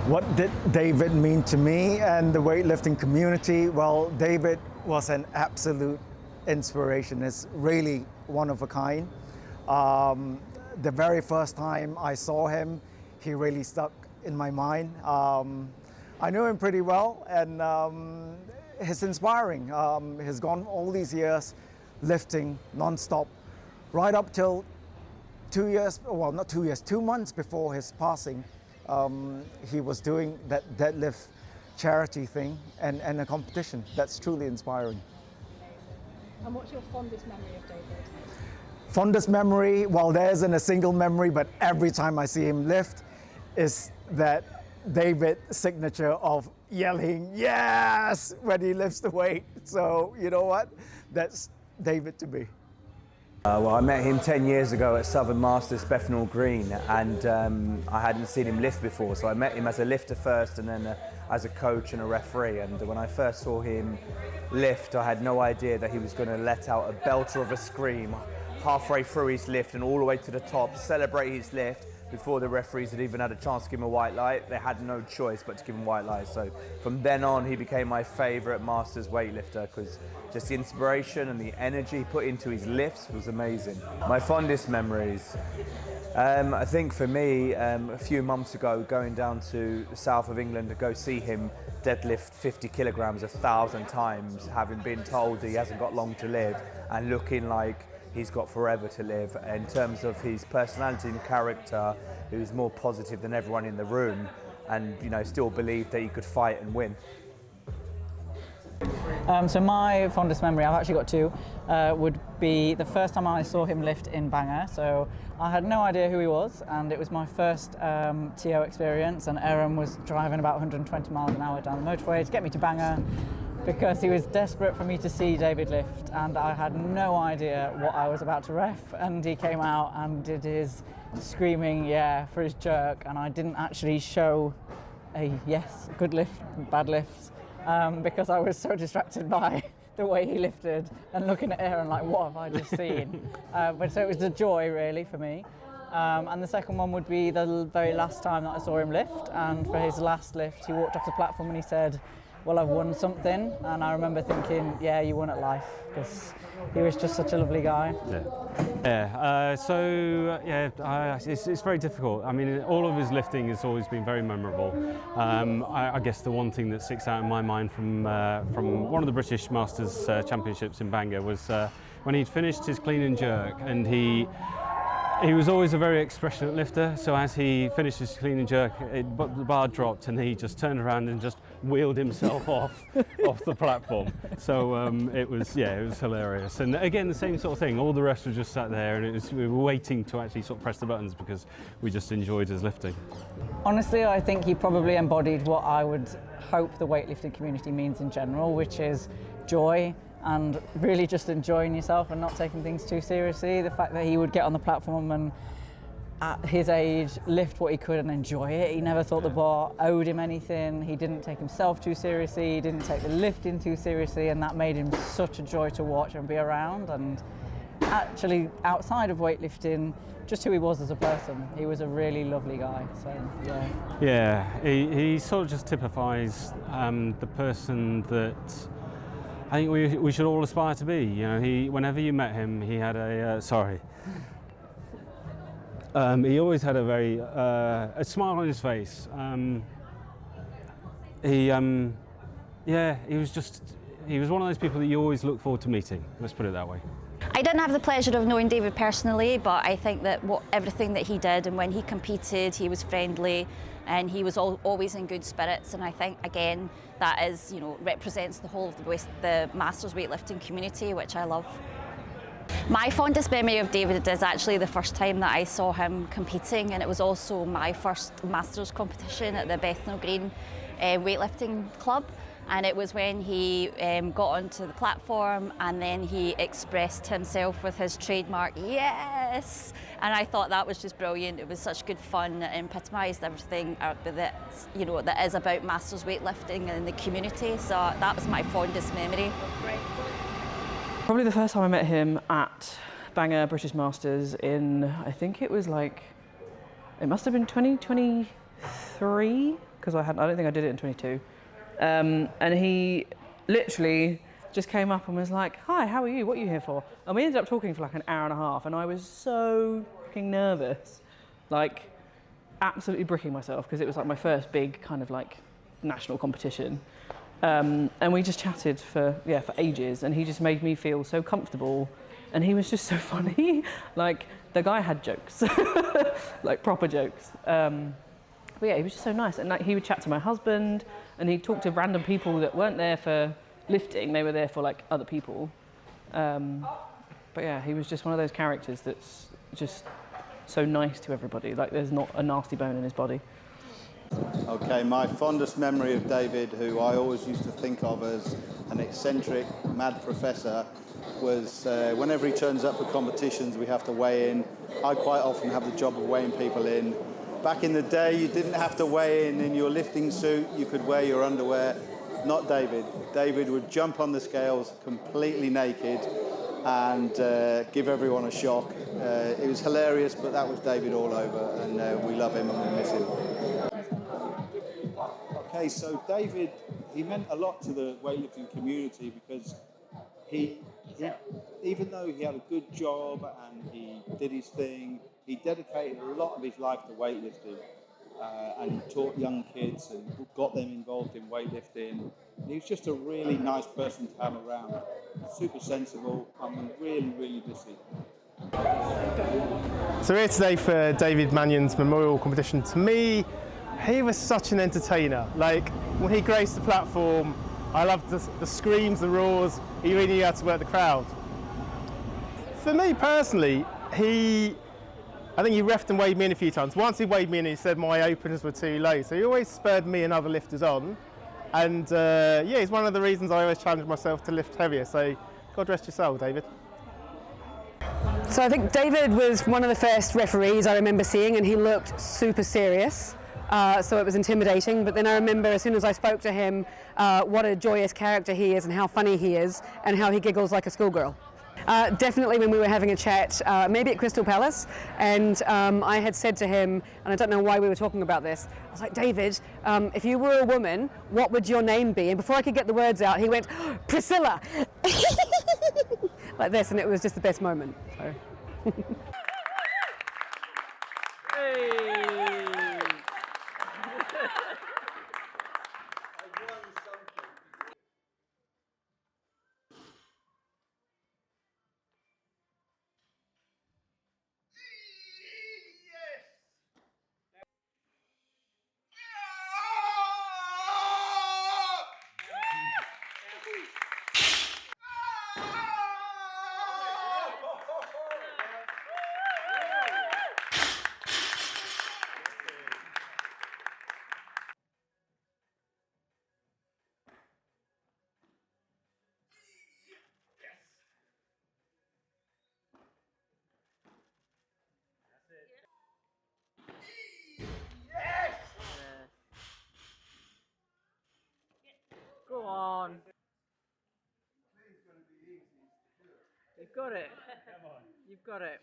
What did David mean to me and the weightlifting community? Well, David was an absolute inspiration. It's really one of a kind. The very first time I saw him, he really stuck in my mind. I knew him pretty well, and he's inspiring. He's gone all these years lifting non-stop, right up till 2 years, well, not 2 years, 2 months before his passing. He was doing that deadlift charity thing and a competition. That's truly inspiring. And what's your fondest memory of David? Fondest memory, well, there isn't a single memory, but every time I see him lift is that David signature of yelling, yes, when he lifts the weight. So, you know what? That's David to me. Well, I met him 10 years ago at Southern Masters, Bethnal Green, and I hadn't seen him lift before, so I met him as a lifter first and then as a coach and a referee. And when I first saw him lift, I had no idea that he was going to let out a belter of a scream halfway through his lift and all the way to the top, celebrate his lift before the referees had even had a chance to give him a white light. They had no choice but to give him white light. So from then on, he became my favourite Masters weightlifter, because just the inspiration and the energy he put into his lifts was amazing. My fondest memories, I think for me, a few months ago, going down to the south of England to go see him deadlift 50 kilograms 1,000 times, having been told he hasn't got long to live and looking like he's got forever to live. In terms of his personality and character, he was more positive than everyone in the room, and still believed that he could fight and win. So my fondest memory, I've actually got two, would be the first time I saw him lift in Bangor. So I had no idea who he was, and it was my first TO experience, and Aaron was driving about 120 miles an hour down the motorway to get me to Bangor, because he was desperate for me to see David lift, and I had no idea what I was about to ref, and he came out and did his screaming yeah for his jerk, and I didn't actually show a yes, good lift, bad lift, because I was so distracted by the way he lifted and looking at Aaron like, what have I just seen? But so it was a joy really for me. And the second one would be the very last time that I saw him lift, and for his last lift he walked off the platform and he said, well, I've won something. And I remember thinking, yeah, you won at life, because he was just such a lovely guy. It's very difficult. I mean, all of his lifting has always been very memorable. I guess the one thing that sticks out in my mind from one of the British Masters Championships in Bangor was when he'd finished his clean and jerk, and he was always a very expressionate lifter, so as he finished his clean and jerk, the bar dropped and he just turned around and just wheeled himself off the platform. So it was hilarious. And again, the same sort of thing, all the rest were just sat there, and we were waiting to actually sort of press the buttons because we just enjoyed his lifting. Honestly, I think he probably embodied what I would hope the weightlifting community means in general, which is joy, and really just enjoying yourself and not taking things too seriously. The fact that he would get on the platform and at his age lift what he could and enjoy it. He never thought the bar owed him anything. He didn't take himself too seriously. He didn't take the lifting too seriously, and that made him such a joy to watch and be around. And actually, outside of weightlifting, just who he was as a person. He was a really lovely guy. So yeah. Yeah, he sort of just typifies the person that I think we should all aspire to be. Whenever you met him, he had he always had a smile on his face. He was one of those people that you always look forward to meeting. Let's put it that way. I didn't have the pleasure of knowing David personally, but I think that everything that he did, and when he competed, he was friendly and he was always in good spirits. And I think, again, that is, represents the whole of the Masters weightlifting community, which I love. My fondest memory of David is actually the first time that I saw him competing, and it was also my first Masters competition at the Bethnal Green weightlifting club. And it was when he got onto the platform and then he expressed himself with his trademark yes, and I thought that was just brilliant. It was such good fun. It epitomised everything that is about Masters weightlifting and the community, so that was my fondest memory. Probably the first time I met him at Bangor British Masters in, I think it was it must have been 2023, because I don't think I did it in 22. And he literally just came up and was like, "Hi, how are you? What are you here for?" And we ended up talking for like an hour and a half, and I was so fucking nervous, like absolutely bricking myself, because it was like my first big kind of like national competition. And we just chatted for ages, and he just made me feel so comfortable, and he was just so funny. Like, the guy had jokes, like proper jokes. But yeah, he was just so nice, and like he would chat to my husband, and he'd talk to random people that weren't there for lifting, they were there for like other people. But yeah, he was just one of those characters that's just so nice to everybody. Like, there's not a nasty bone in his body. Okay, my fondest memory of David, who I always used to think of as an eccentric, mad professor, was whenever he turns up for competitions, we have to weigh in. I quite often have the job of weighing people in. Back in the day, you didn't have to weigh in your lifting suit, you could wear your underwear. Not David. David would jump on the scales completely naked and give everyone a shock. It was hilarious, but that was David all over, and we love him and we miss him. Okay, so David, he meant a lot to the weightlifting community because he even though he had a good job and he did his thing, he dedicated a lot of his life to weightlifting, and he taught young kids and got them involved in weightlifting. He was just a really nice person to have around, super sensible, and we really miss him. So we're here today for David Mannion's memorial competition. To me, he was such an entertainer. Like, when he graced the platform, I loved the screams, the roars. He really knew how to work the crowd. For me personally, I think he reffed and weighed me in a few times. Once he weighed me in and he said my openers were too low, so he always spurred me and other lifters on. And yeah, he's one of the reasons I always challenge myself to lift heavier. So God rest your soul, David. So I think David was one of the first referees I remember seeing, and he looked super serious. So it was intimidating, but then I remember as soon as I spoke to him, what a joyous character he is and how funny he is and how he giggles like a schoolgirl. Definitely when we were having a chat, maybe at Crystal Palace, and I had said to him, and I don't know why we were talking about this, I was like, "David, if you were a woman, what would your name be?" And before I could get the words out, he went, "Priscilla!" Like this, and it was just the best moment. So. Go on. You've got it. You've got it.